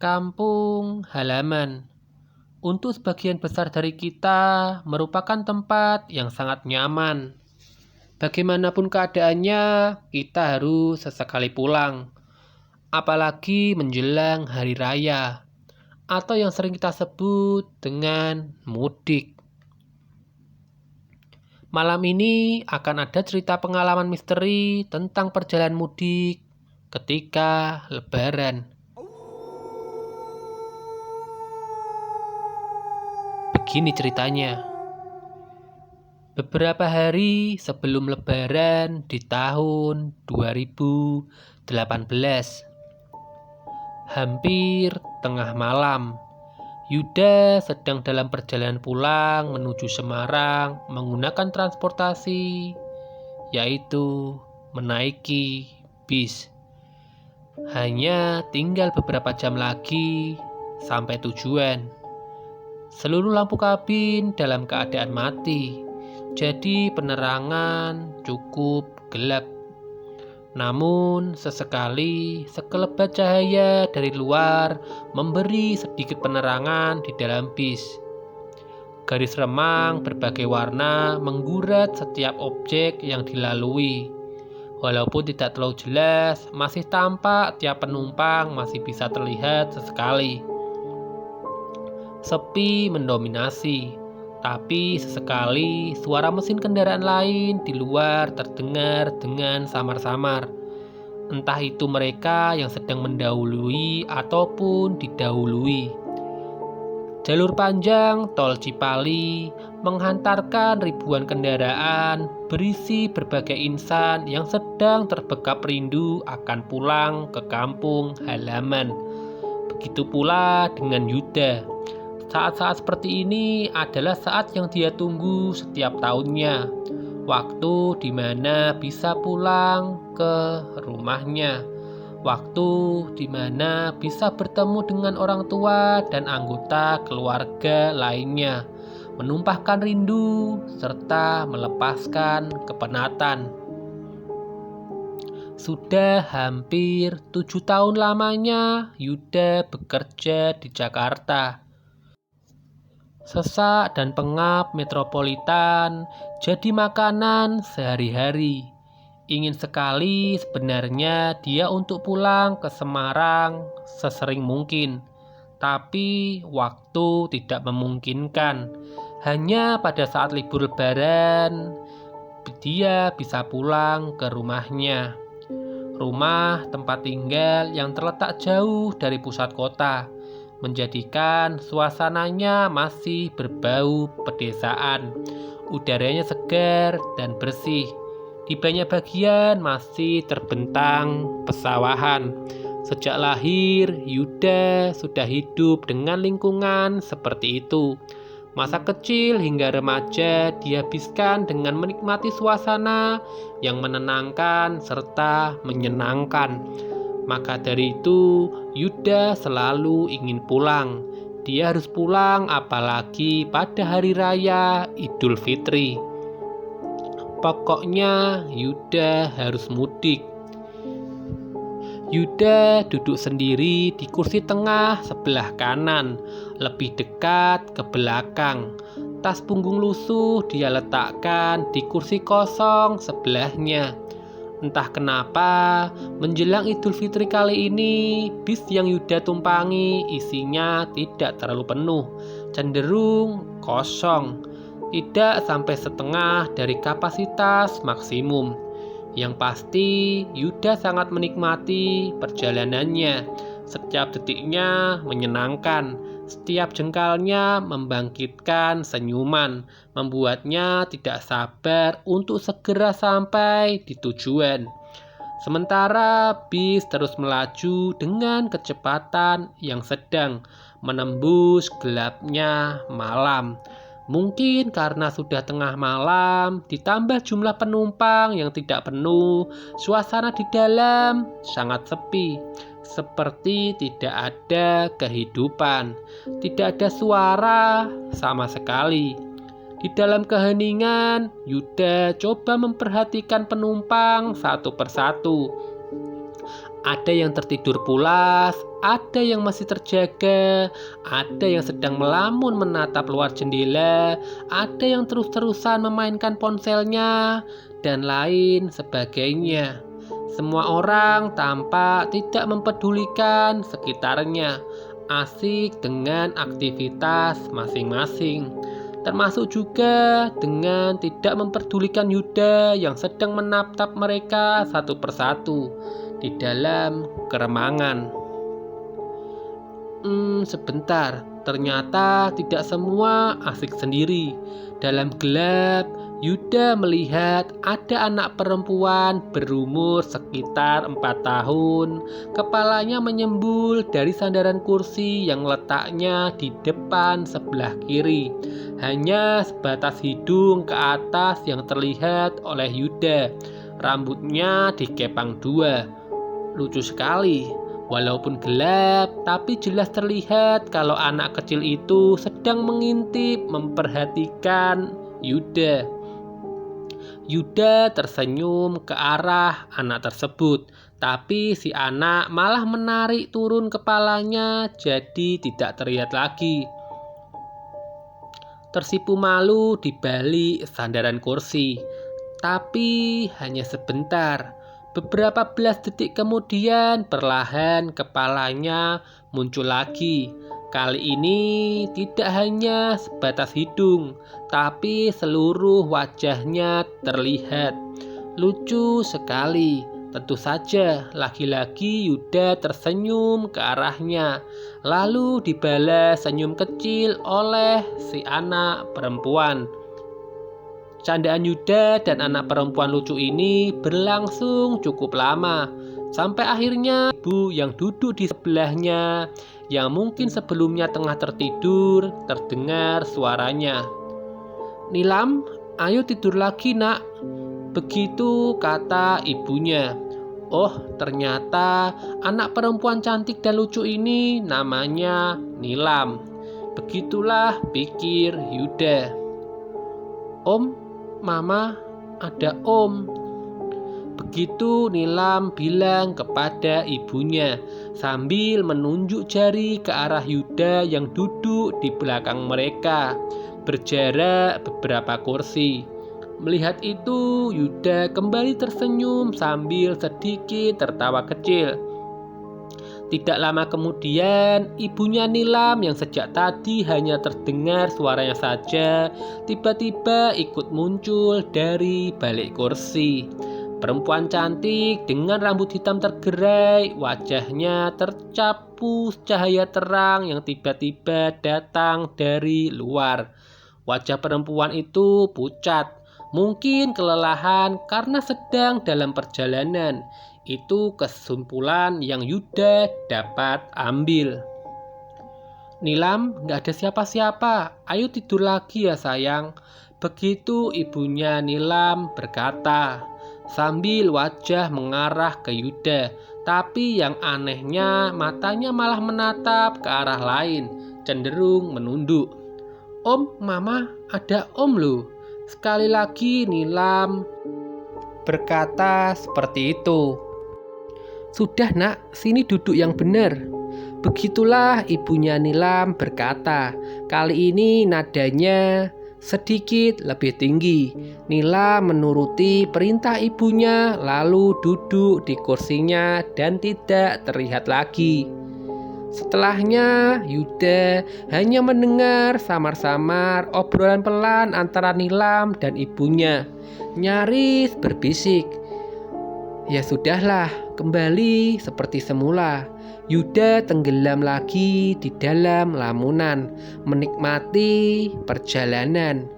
Kampung halaman untuk sebagian besar dari kita merupakan tempat yang sangat nyaman. Bagaimanapun keadaannya, kita harus sesekali pulang, apalagi menjelang hari raya atau yang sering kita sebut dengan mudik. Malam ini akan ada cerita pengalaman misteri tentang perjalanan mudik ketika Lebaran. Begini ceritanya. Beberapa hari sebelum Lebaran di tahun 2018, hampir tengah malam, Yuda sedang dalam perjalanan pulang menuju Semarang menggunakan transportasi, yaitu menaiki bis. Hanya tinggal beberapa jam lagi sampai tujuan. Seluruh lampu kabin dalam keadaan mati, jadi penerangan cukup gelap. Namun sesekali sekelebat cahaya dari luar memberi sedikit penerangan di dalam bis. Garis remang berbagai warna menggurat setiap objek yang dilalui. Walaupun tidak terlalu jelas, masih tampak tiap penumpang masih bisa terlihat sesekali. Sepi mendominasi, tapi sesekali suara mesin kendaraan lain di luar terdengar dengan samar-samar. Entah itu mereka yang sedang mendahului ataupun didahului. Jalur panjang tol Cipali menghantarkan ribuan kendaraan berisi berbagai insan yang sedang terbekap rindu akan pulang ke kampung halaman. Begitu pula dengan Yuda. Saat-saat seperti ini adalah saat yang dia tunggu setiap tahunnya. Waktu di mana bisa pulang ke rumahnya. Waktu di mana bisa bertemu dengan orang tua dan anggota keluarga lainnya. Menumpahkan rindu serta melepaskan kepenatan. Sudah hampir 7 tahun lamanya Yuda bekerja di Jakarta. Sesak dan pengap metropolitan jadi makanan sehari-hari. Ingin sekali sebenarnya dia untuk pulang ke Semarang sesering mungkin. Tapi waktu tidak memungkinkan. Hanya pada saat libur Lebaran dia bisa pulang ke rumahnya. Rumah tempat tinggal yang terletak jauh dari pusat kota, menjadikan suasananya masih berbau pedesaan. Udaranya segar dan bersih. Di banyak bagian masih terbentang pesawahan. Sejak lahir, Yuda sudah hidup dengan lingkungan seperti itu. Masa kecil hingga remaja dihabiskan dengan menikmati suasana yang menenangkan serta menyenangkan. Maka dari itu, Yuda selalu ingin pulang. Dia harus pulang apalagi pada hari raya Idul Fitri. Pokoknya Yuda harus mudik. Yuda duduk sendiri di kursi tengah sebelah kanan, lebih dekat ke belakang. Tas punggung lusuh dia letakkan di kursi kosong sebelahnya. Entah kenapa, menjelang Idul Fitri kali ini, bis yang Yuda tumpangi isinya tidak terlalu penuh, cenderung kosong, tidak sampai setengah dari kapasitas maksimum. Yang pasti, Yuda sangat menikmati perjalanannya. Setiap detiknya menyenangkan, setiap jengkalnya membangkitkan senyuman, membuatnya tidak sabar untuk segera sampai di tujuan. Sementara bis terus melaju dengan kecepatan yang sedang menembus gelapnya malam. Mungkin karena sudah tengah malam, ditambah jumlah penumpang yang tidak penuh, suasana di dalam sangat sepi. Seperti tidak ada kehidupan, tidak ada suara sama sekali. Di dalam keheningan, Yuda coba memperhatikan penumpang satu persatu. Ada yang tertidur pulas, ada yang masih terjaga, ada yang sedang melamun menatap luar jendela, ada yang terus-terusan memainkan ponselnya, dan lain sebagainya. Semua orang tampak tidak mempedulikan sekitarnya, asik dengan aktivitas masing-masing. Termasuk juga dengan tidak memperdulikan Yuda yang sedang menatap mereka satu persatu di dalam keremangan. Sebentar, ternyata tidak semua asik sendiri. Dalam gelap, Yuda melihat ada anak perempuan berumur sekitar 4 tahun. Kepalanya menyembul dari sandaran kursi yang letaknya di depan sebelah kiri. Hanya sebatas hidung ke atas yang terlihat oleh Yuda. Rambutnya dikepang 2. Lucu sekali. Walaupun gelap, tapi jelas terlihat kalau anak kecil itu sedang mengintip, memperhatikan Yuda. Yuda tersenyum ke arah anak tersebut, tapi si anak malah menarik turun kepalanya jadi tidak terlihat lagi. Tersipu malu di balik sandaran kursi, tapi hanya sebentar. Beberapa belas detik kemudian perlahan kepalanya muncul lagi. Kali ini tidak hanya sebatas hidung, tapi seluruh wajahnya terlihat. Lucu sekali. Tentu saja lagi-lagi Yuda tersenyum ke arahnya. Lalu dibalas senyum kecil oleh si anak perempuan. Candaan Yuda dan anak perempuan lucu ini berlangsung cukup lama, sampai akhirnya ibu yang duduk di sebelahnya, yang mungkin sebelumnya tengah tertidur, terdengar suaranya. "Nilam, ayo tidur lagi nak," begitu kata ibunya. Oh, ternyata anak perempuan cantik dan lucu ini namanya Nilam. Begitulah pikir Yuda. "Om, Mama, ada Om." Begitu Nilam bilang kepada ibunya sambil menunjuk jari ke arah Yuda yang duduk di belakang mereka, berjarak beberapa kursi. Melihat itu, Yuda kembali tersenyum sambil sedikit tertawa kecil. Tidak lama kemudian, ibunya Nilam yang sejak tadi hanya terdengar suaranya saja, tiba-tiba ikut muncul dari balik kursi. Perempuan cantik dengan rambut hitam tergerai, wajahnya tercapu cahaya terang yang tiba-tiba datang dari luar. Wajah perempuan itu pucat, mungkin kelelahan karena sedang dalam perjalanan. Itu kesimpulan yang Yuda dapat ambil. "Nilam, gak ada siapa-siapa. Ayo tidur lagi ya sayang." Begitu ibunya Nilam berkata, sambil wajah mengarah ke Yuda. Tapi yang anehnya matanya malah menatap ke arah lain, cenderung menunduk. "Om, Mama, ada Om loh." Sekali lagi Nilam berkata seperti itu. "Sudah nak, sini duduk yang benar." Begitulah ibunya Nilam berkata. Kali ini nadanya sedikit lebih tinggi. Nilam menuruti perintah ibunya, lalu duduk di kursinya dan tidak terlihat lagi. Setelahnya, Yuda hanya mendengar samar-samar obrolan pelan antara Nilam dan ibunya. Nyaris berbisik, "Ya sudahlah, kembali seperti semula." Yuda tenggelam lagi di dalam lamunan, menikmati perjalanan.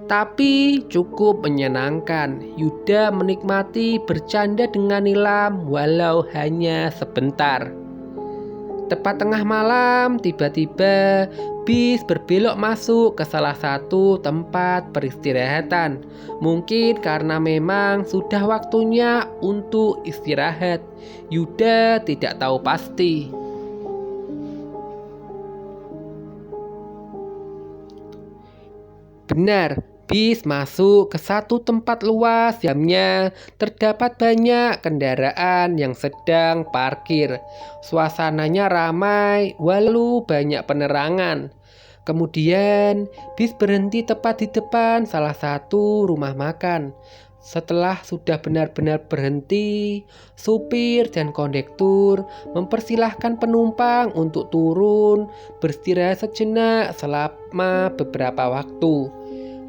Tapi cukup menyenangkan. Yuda menikmati bercanda dengan Nilam walau hanya sebentar. Tepat tengah malam, tiba-tiba bis berbelok masuk ke salah satu tempat peristirahatan. Mungkin karena memang sudah waktunya untuk istirahat. Yuda tidak tahu pasti. Benar, Bis masuk ke satu tempat luas jamnya terdapat banyak kendaraan yang sedang parkir. Suasananya ramai walau banyak penerangan. Kemudian bis berhenti tepat di depan salah satu rumah makan. Setelah sudah benar-benar berhenti, supir dan kondektur mempersilahkan penumpang untuk turun beristirahat sejenak selama beberapa waktu.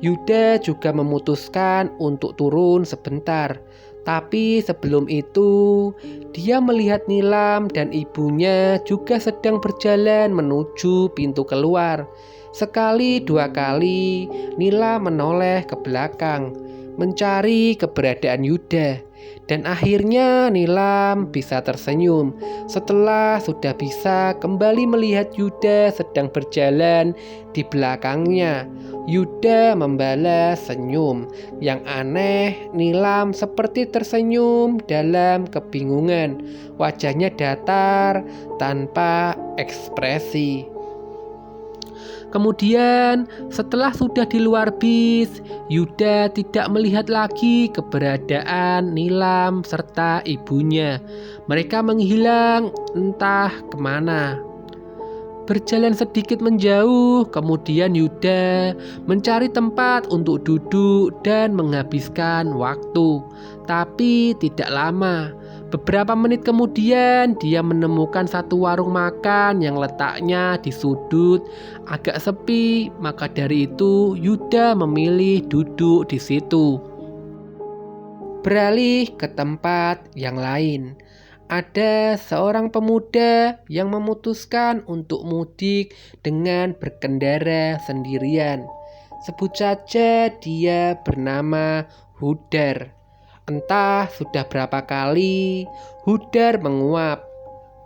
Yuda juga memutuskan untuk turun sebentar. Tapi sebelum itu, dia melihat Nilam dan ibunya juga sedang berjalan menuju pintu keluar. Sekali dua kali, Nilam menoleh ke belakang, mencari keberadaan Yuda. Dan akhirnya Nilam bisa tersenyum setelah sudah bisa kembali melihat Yuda sedang berjalan di belakangnya. Yuda membalas senyum. Yang aneh, Nilam seperti tersenyum dalam kebingungan. Wajahnya datar tanpa ekspresi. Kemudian setelah sudah di luar bis, Yuda tidak melihat lagi keberadaan Nilam serta ibunya. Mereka menghilang entah kemana. Berjalan sedikit menjauh, kemudian Yuda mencari tempat untuk duduk dan menghabiskan waktu. Tapi tidak lama. Beberapa menit kemudian dia menemukan satu warung makan yang letaknya di sudut agak sepi. Maka dari itu Yuda memilih duduk di situ. Beralih ke tempat yang lain. Ada seorang pemuda yang memutuskan untuk mudik dengan berkendara sendirian. Sebut saja dia bernama Hudar. Entah sudah berapa kali Hudar menguap.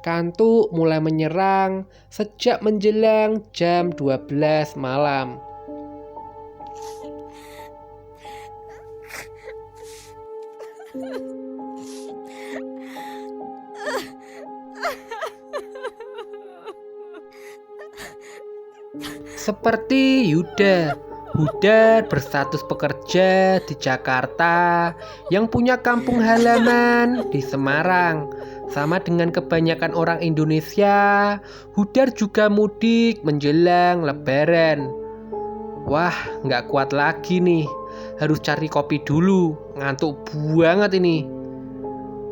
Kantuk mulai menyerang sejak menjelang jam 12 malam. Seperti Yuda, Hudar berstatus pekerja di Jakarta yang punya kampung halaman di Semarang. Sama dengan kebanyakan orang Indonesia, Hudar juga mudik menjelang Lebaran. Wah, nggak kuat lagi nih. Harus cari kopi dulu, ngantuk banget ini.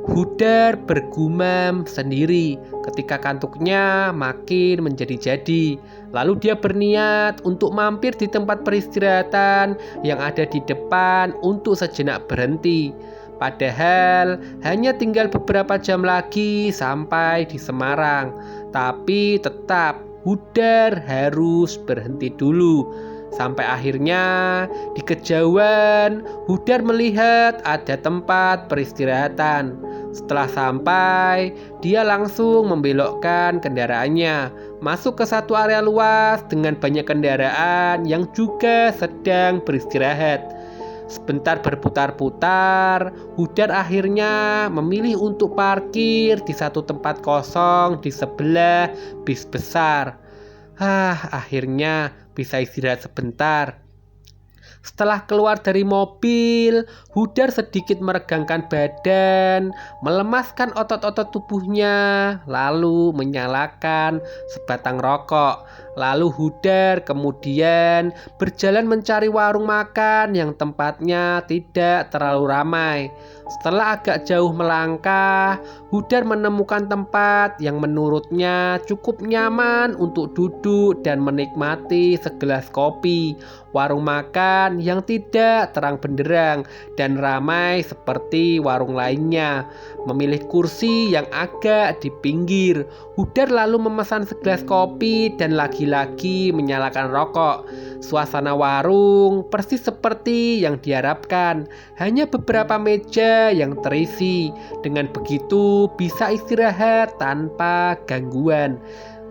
Hudar bergumam sendiri ketika kantuknya makin menjadi-jadi. Lalu dia berniat untuk mampir di tempat peristirahatan yang ada di depan untuk sejenak berhenti. Padahal hanya tinggal beberapa jam lagi sampai di Semarang. Tapi tetap Hudar harus berhenti dulu. Sampai akhirnya di kejauhan Hudar melihat ada tempat peristirahatan. Setelah sampai, dia langsung membelokkan kendaraannya masuk ke satu area luas dengan banyak kendaraan yang juga sedang beristirahat. Sebentar berputar-putar, Hudar akhirnya memilih untuk parkir di satu tempat kosong di sebelah bis besar. Akhirnya bisa istirahat sebentar. Setelah keluar dari mobil, Hudar sedikit meregangkan badan, melemaskan otot-otot tubuhnya, lalu menyalakan sebatang rokok. Lalu Hudar kemudian berjalan mencari warung makan yang tempatnya tidak terlalu ramai. Setelah agak jauh melangkah, Hudar menemukan tempat yang menurutnya cukup nyaman untuk duduk dan menikmati segelas kopi. Warung makan yang tidak terang benderang dan ramai seperti warung lainnya. Memilih kursi yang agak di pinggir, Hudar lalu memesan segelas kopi dan lagi-lagi menyalakan rokok. Suasana warung persis seperti yang diharapkan, hanya beberapa meja yang terisi. Dengan begitu bisa istirahat tanpa gangguan.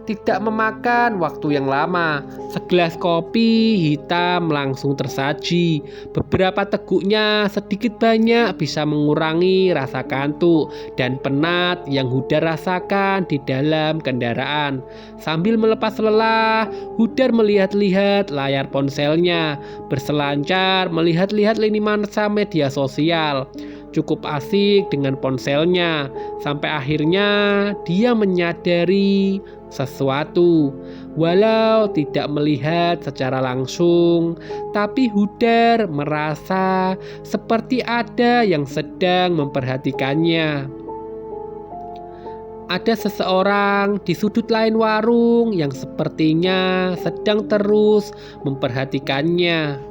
Tidak memakan waktu yang lama, segelas kopi hitam langsung tersaji. Beberapa teguknya sedikit banyak bisa mengurangi rasa kantuk dan penat yang Hudar rasakan di dalam kendaraan. Sambil melepas lelah, Hudar melihat-lihat layar ponselnya, berselancar melihat-lihat lini masa media sosial. Cukup asik dengan ponselnya, sampai akhirnya dia menyadari sesuatu. Walau tidak melihat secara langsung, tapi Hudar merasa seperti ada yang sedang memperhatikannya. Ada seseorang di sudut lain warung yang sepertinya sedang terus memperhatikannya.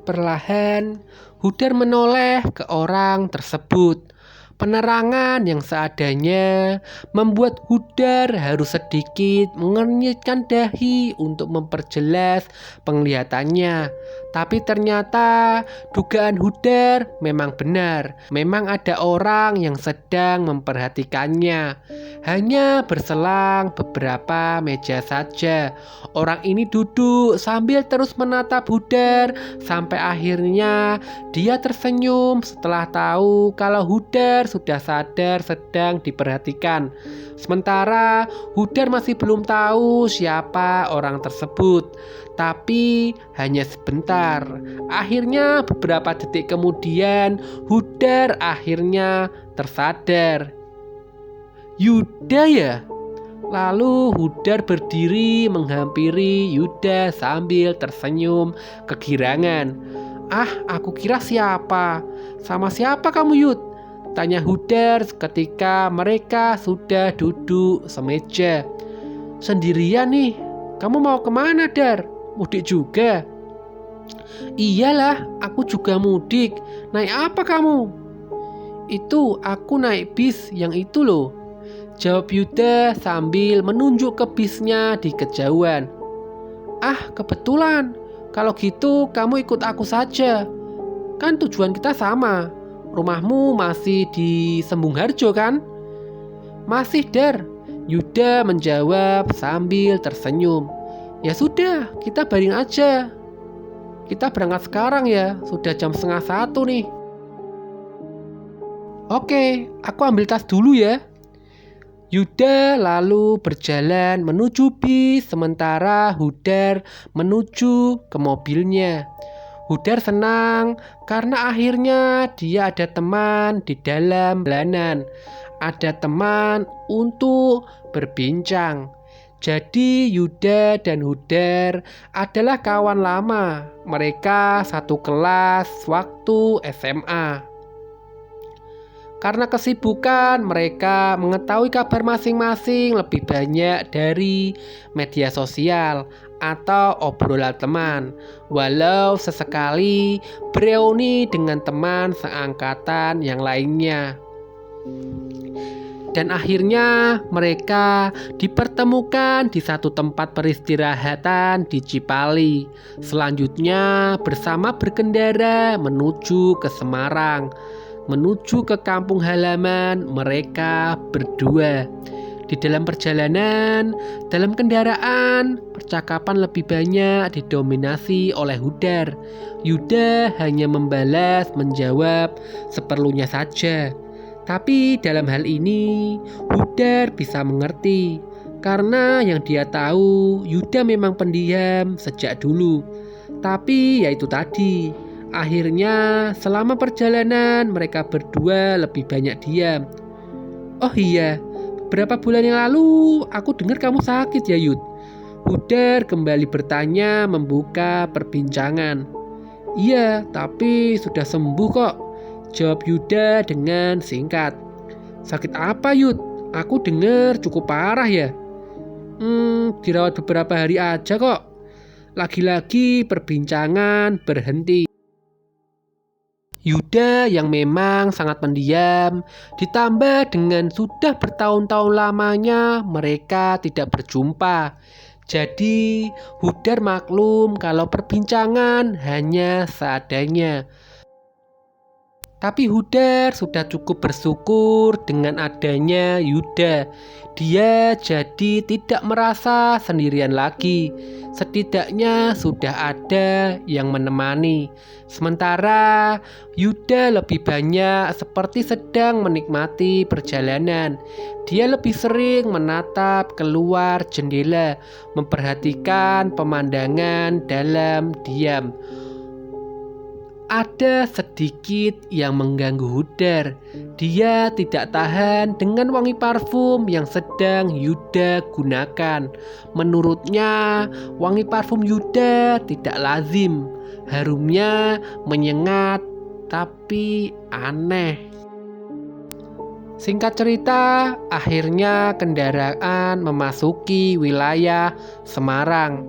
Perlahan, Hudar menoleh ke orang tersebut. Penerangan yang seadanya membuat Hudar harus sedikit mengernyitkan dahi untuk memperjelas penglihatannya. Tapi ternyata dugaan Hudar memang benar. Memang ada orang yang sedang memperhatikannya. Hanya berselang beberapa meja saja. Orang ini duduk sambil terus menatap Hudar sampai akhirnya dia tersenyum setelah tahu kalau Hudar sudah sadar sedang diperhatikan. Sementara Hudar masih belum tahu siapa orang tersebut. Tapi hanya sebentar. Akhirnya beberapa detik kemudian Hudar akhirnya tersadar. Yuda ya? Lalu Hudar berdiri menghampiri Yuda sambil tersenyum kegirangan. Ah, aku kira siapa? Sama siapa kamu, Yud? Tanya Hudar ketika mereka sudah duduk semeja. Sendirian nih. Kamu mau kemana, Dar? Mudik juga? Iyalah, aku juga mudik. Naik apa kamu? Itu aku naik bis yang itu loh, jawab Yuda sambil menunjuk ke bisnya di kejauhan. Ah, kebetulan. Kalau gitu kamu ikut aku saja. Kan tujuan kita sama. Rumahmu masih di Sembungharjo kan? Masih, Dar. Yuda menjawab sambil tersenyum. Ya sudah, kita baring aja. Kita berangkat sekarang ya, sudah jam 12:30 nih. Oke, aku ambil tas dulu ya. Yuda lalu berjalan menuju bis sementara Hudar menuju ke mobilnya. Hudar senang karena akhirnya dia ada teman di dalam jalanan. Ada teman untuk berbincang. Jadi Yuda dan Hudar adalah kawan lama. Mereka satu kelas waktu SMA. Karena kesibukan, mereka mengetahui kabar masing-masing lebih banyak dari media sosial atau obrolan teman. Walau sesekali bereuni dengan teman seangkatan yang lainnya. Dan akhirnya mereka dipertemukan di satu tempat peristirahatan di Cipali. Selanjutnya bersama berkendara menuju ke Semarang, menuju ke kampung halaman mereka berdua. Di dalam perjalanan, dalam kendaraan, percakapan lebih banyak didominasi oleh Hudar. Yuda hanya membalas, menjawab seperlunya saja. Tapi dalam hal ini, Hudar bisa mengerti. Karena yang dia tahu, Yuda memang pendiam sejak dulu. Tapi ya itu tadi, akhirnya selama perjalanan mereka berdua lebih banyak diam. Oh iya, beberapa bulan yang lalu aku dengar kamu sakit ya, Yud? Hudar kembali bertanya membuka perbincangan. Iya, tapi sudah sembuh kok, jawab Yuda dengan singkat. Sakit apa, Yud? Aku dengar cukup parah ya. Dirawat beberapa hari aja kok. Lagi-lagi perbincangan berhenti. Yuda yang memang sangat pendiam, ditambah dengan sudah bertahun-tahun lamanya mereka tidak berjumpa. Jadi Hudar maklum kalau perbincangan hanya seadanya. Tapi Hudar sudah cukup bersyukur dengan adanya Yuda. Dia jadi tidak merasa sendirian lagi. Setidaknya sudah ada yang menemani. Sementara Yuda lebih banyak seperti sedang menikmati perjalanan. Dia lebih sering menatap keluar jendela, memperhatikan pemandangan dalam diam. Ada sedikit yang mengganggu Hudar. Dia tidak tahan dengan wangi parfum yang sedang Yuda gunakan. Menurutnya, wangi parfum Yuda tidak lazim. Harumnya menyengat tapi aneh. Singkat cerita, akhirnya kendaraan memasuki wilayah Semarang.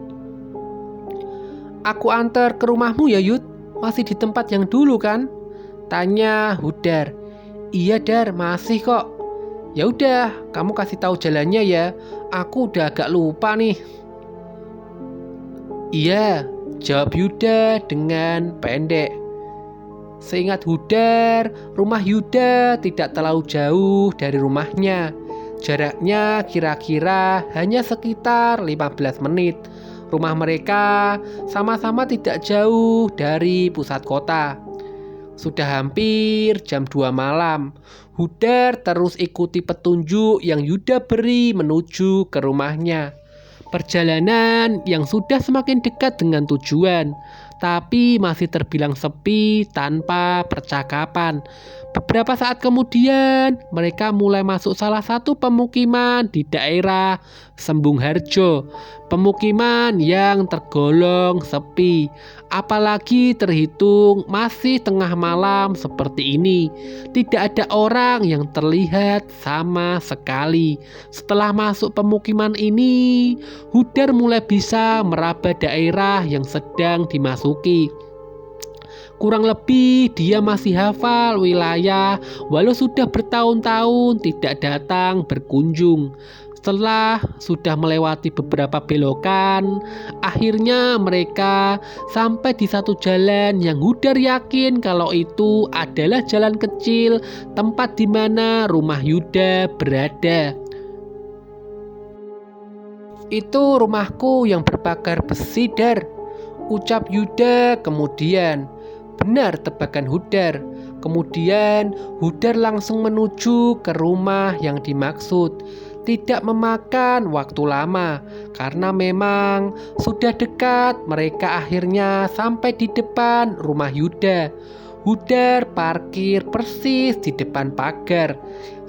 "Aku antar ke rumahmu ya, Yud? Masih di tempat yang dulu kan?" tanya Hudar. "Iya Dar, masih kok." "Ya udah, kamu kasih tahu jalannya ya. Aku udah agak lupa nih." "Iya," jawab Yuda dengan pendek. Seingat Hudar, rumah Yuda tidak terlalu jauh dari rumahnya. Jaraknya kira-kira hanya sekitar 15 menit. Rumah mereka sama-sama tidak jauh dari pusat kota. Sudah hampir jam 2 malam. Hudar terus ikuti petunjuk yang Yuda beri menuju ke rumahnya. Perjalanan yang sudah semakin dekat dengan tujuan, tapi masih terbilang sepi tanpa percakapan. Beberapa saat kemudian, mereka mulai masuk salah satu pemukiman di daerah Sembung Harjo. Pemukiman yang tergolong sepi, apalagi terhitung masih tengah malam seperti ini. Tidak ada orang yang terlihat sama sekali. Setelah masuk pemukiman ini, Hudar mulai bisa meraba daerah yang sedang dimasuki. Kurang lebih dia masih hafal wilayah walau sudah bertahun-tahun tidak datang berkunjung. Setelah sudah melewati beberapa belokan, akhirnya mereka sampai di satu jalan yang Hudar yakin kalau itu adalah jalan kecil tempat di mana rumah Yuda berada. "Itu rumahku yang berpagar besi, Dar," ucap Yuda kemudian. Benar tebakan Hudar. Kemudian Hudar langsung menuju ke rumah yang dimaksud. Tidak memakan waktu lama karena memang sudah dekat. Mereka akhirnya sampai di depan rumah Yuda. Hudar parkir persis di depan pagar.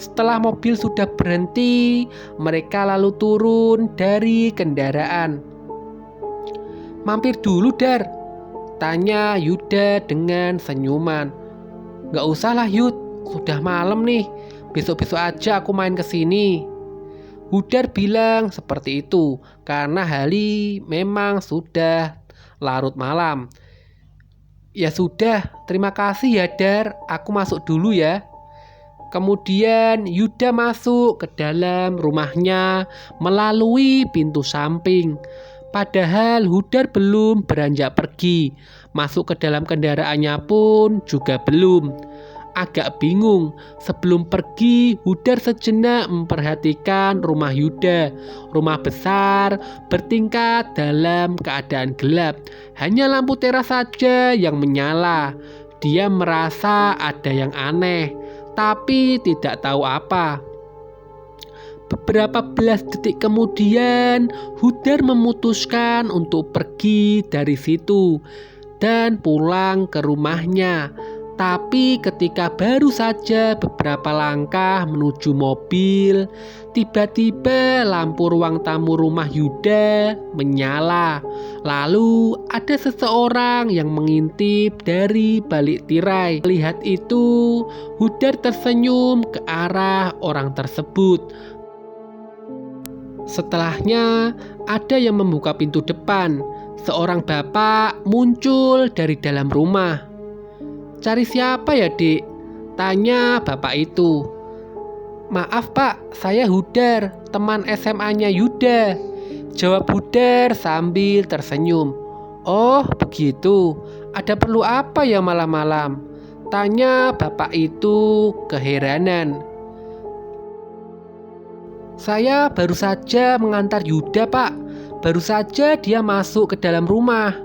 Setelah mobil sudah berhenti, mereka lalu turun dari kendaraan. "Mampir dulu, Dar?" tanya Yuda dengan senyuman. "Gak usah lah Yud, sudah malam nih. Besok-besok aja aku main kesini." Hudar bilang seperti itu karena hari memang sudah larut malam. "Ya sudah, terima kasih ya Dar, aku masuk dulu ya." Kemudian Yuda masuk ke dalam rumahnya melalui pintu samping. Padahal Hudar belum beranjak pergi. Masuk ke dalam kendaraannya pun juga belum. Agak bingung. Sebelum pergi, Hudar sejenak memperhatikan rumah Yuda. Rumah besar, bertingkat dalam keadaan gelap. Hanya lampu teras saja yang menyala. Dia merasa ada yang aneh, tapi tidak tahu apa. Beberapa belas detik kemudian, Hudar memutuskan untuk pergi dari situ dan pulang ke rumahnya. Tapi ketika baru saja beberapa langkah menuju mobil, tiba-tiba lampu ruang tamu rumah Yuda menyala. Lalu ada seseorang yang mengintip dari balik tirai. Melihat itu, Hudar tersenyum ke arah orang tersebut. Setelahnya, ada yang membuka pintu depan. Seorang bapak muncul dari dalam rumah. "Cari siapa ya, Dik?" tanya bapak itu. "Maaf Pak, saya Hudar, teman SMA-nya Yuda," jawab Hudar sambil tersenyum. "Oh begitu, ada perlu apa ya malam-malam?" Tanya bapak itu keheranan. Saya baru saja mengantar Yuda, Pak. Baru saja dia masuk ke dalam rumah,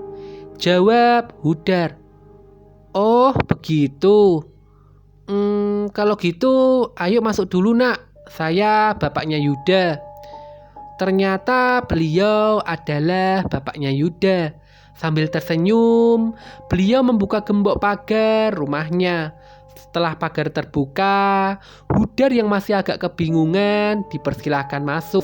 jawab Hudar. Oh, begitu. Kalau gitu, ayo masuk dulu, Nak. Saya bapaknya Yuda. Ternyata beliau adalah bapaknya Yuda. Sambil tersenyum, beliau membuka gembok pagar rumahnya. Setelah pagar terbuka, Hudar yang masih agak kebingungan dipersilahkan masuk.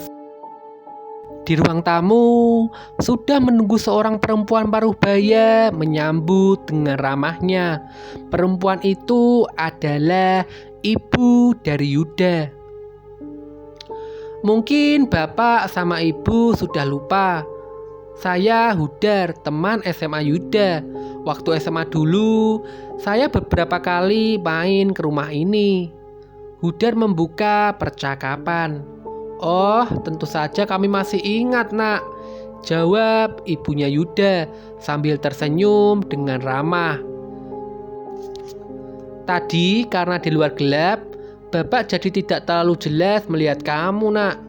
Di ruang tamu, sudah menunggu seorang perempuan paruh baya menyambut dengan ramahnya. Perempuan itu adalah ibu dari Yuda. Mungkin bapak sama ibu sudah lupa. Saya Hudar, teman SMA Yuda. Waktu SMA dulu, saya beberapa kali main ke rumah ini. Hudar membuka percakapan. Oh, tentu saja kami masih ingat, Nak, jawab ibunya Yuda sambil tersenyum dengan ramah. Tadi karena di luar gelap, bapak jadi tidak terlalu jelas melihat kamu, Nak.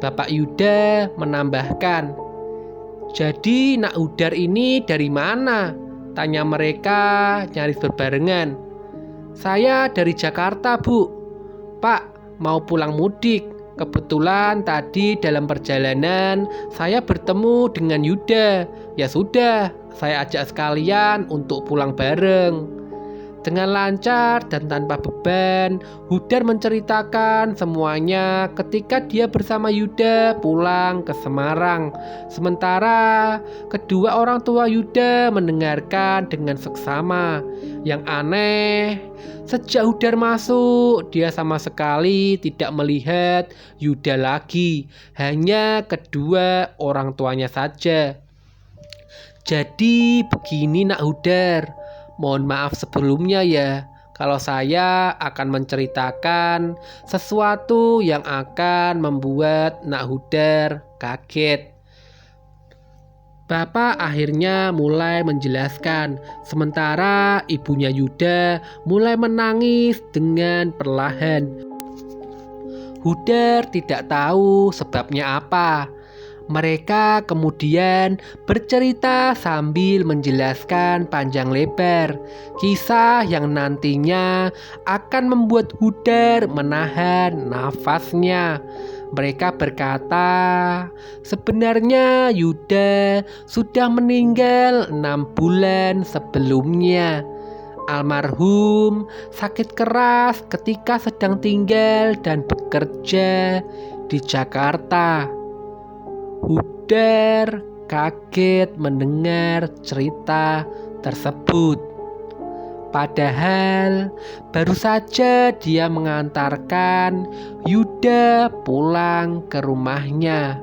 Bapak Yuda menambahkan. Jadi Nak Hudar ini dari mana? Tanya mereka nyaris berbarengan. Saya dari Jakarta, Bu. Pak, mau pulang mudik. Kebetulan tadi dalam perjalanan saya bertemu dengan Yuda. Ya sudah, saya ajak sekalian untuk pulang bareng. Dengan lancar dan tanpa beban, Hudar menceritakan semuanya ketika dia bersama Yuda pulang ke Semarang. Sementara kedua orang tua Yuda mendengarkan dengan seksama. Yang aneh, sejak Hudar masuk, dia sama sekali tidak melihat Yuda lagi, hanya kedua orang tuanya saja. Jadi begini, Nak Hudar. Mohon maaf sebelumnya ya, kalau saya akan menceritakan sesuatu yang akan membuat Nak Hudar kaget. Bapak akhirnya mulai menjelaskan, sementara ibunya Yuda mulai menangis dengan perlahan. Hudar tidak tahu sebabnya apa. Mereka kemudian bercerita sambil menjelaskan panjang lebar kisah yang nantinya akan membuat Hudar menahan nafasnya. Mereka berkata, sebenarnya Yuda sudah meninggal 6 bulan sebelumnya. Almarhum sakit keras ketika sedang tinggal dan bekerja di Jakarta. Hudar kaget mendengar cerita tersebut. Padahal baru saja dia mengantarkan Yuda pulang ke rumahnya.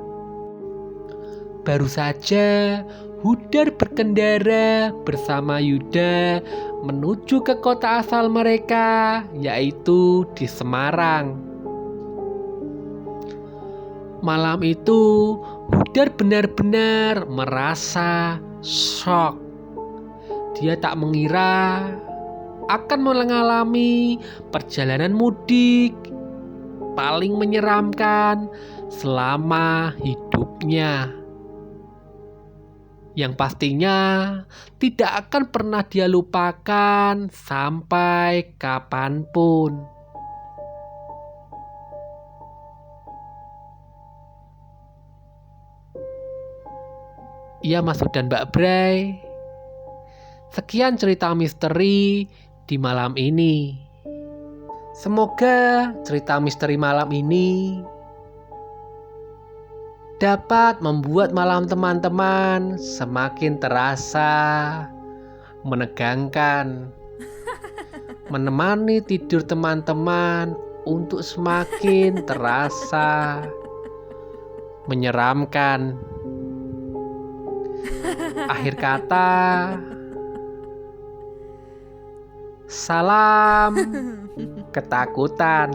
Baru saja Hudar berkendara bersama Yuda menuju ke kota asal mereka, yaitu di Semarang. Malam itu Hudar benar-benar merasa shock. Dia tak mengira akan mengalami perjalanan mudik paling menyeramkan selama hidupnya. Yang pastinya tidak akan pernah dia lupakan sampai kapanpun. Iya Mas dan Mbak Bray, sekian cerita misteri di malam ini. Semoga cerita misteri malam ini dapat membuat malam teman-teman semakin terasa menegangkan, menemani tidur teman-teman untuk semakin terasa menyeramkan. Akhir kata, salam ketakutan.